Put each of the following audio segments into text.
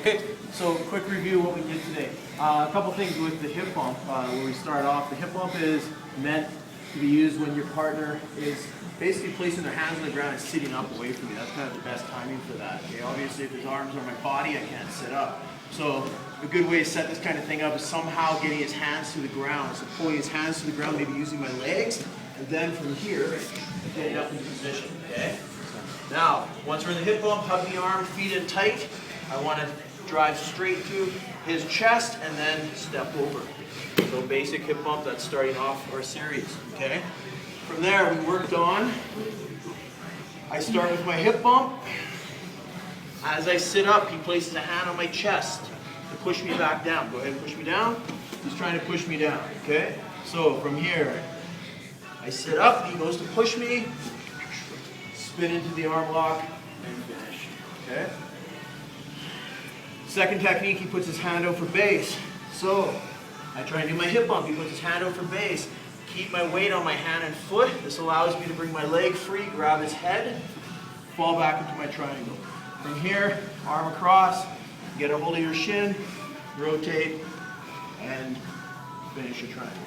Okay, so quick review of what we did today. A couple things with the hip bump. Where we start off, the hip bump is meant to be used when your partner is basically placing their hands on the ground and sitting up away from you. That's kind of the best timing for that. Okay, obviously if his arms are on my body, I can't sit up. So a good way to set this kind of thing up is somehow getting his hands to the ground. So pulling his hands to the ground, maybe using my legs, and then from here, getting up into position, okay? Now, once we're in the hip bump, hug the arm, feet in tight. I want to drive straight to his chest and then step over. So basic hip bump, that's starting off our series, okay? From there, we worked on, I start with my hip bump. As I sit up, he places a hand on my chest to push me back down. Go ahead and push me down. He's trying to push me down, okay? So from here, I sit up, he goes to push me, spin into the arm lock, and finish, okay? Second technique, he puts his hand out for base. So I try and do my hip bump, he puts his hand out for base. Keep my weight on my hand and foot. This allows me to bring my leg free, grab his head, fall back into my triangle. From here, arm across, get a hold of your shin, rotate, and finish your triangle.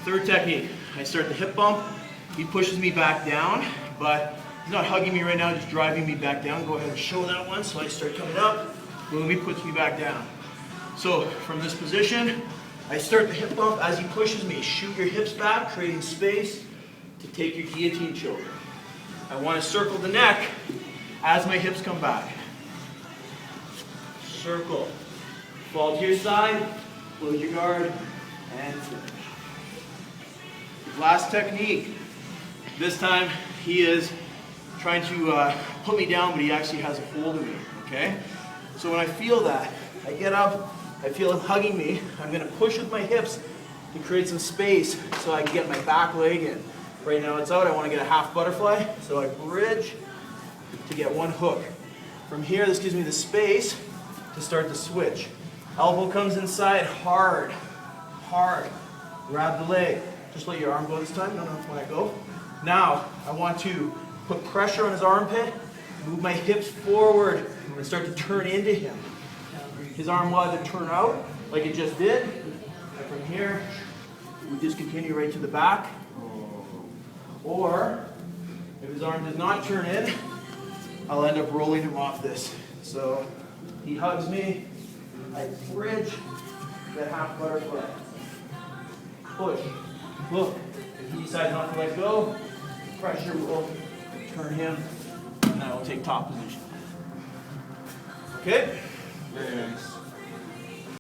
Third technique, I start the hip bump. He pushes me back down, but he's not hugging me right now, just driving me back down. Go ahead and show that one. So I start coming up, boom, he puts me back down. So from this position, I start the hip bump. As he pushes me, shoot your hips back, creating space to take your guillotine choke. I want to circle the neck as my hips come back. Circle. Fall to your side, close your guard, and finish. Last technique. This time he is trying to put me down, but he actually has a hold of me, okay? So when I feel that, I get up, I feel him hugging me. I'm going to push with my hips to create some space so I can get my back leg in. Right now it's out, I want to get a half butterfly, so I bridge to get one hook. From here, this gives me the space to start the switch. Elbow comes inside, hard, hard. Grab the leg. Just let your arm go this time, no, let it go. Now, I want to put pressure on his armpit, move my hips forward, and start to turn into him. His arm will either turn out, like it just did, and from here, we just continue right to the back. Or, if his arm does not turn in, I'll end up rolling him off this. So, he hugs me, I bridge, that half butterfly. Push, look, if he decides not to let go, pressure will turn him, and I will take top position. Okay?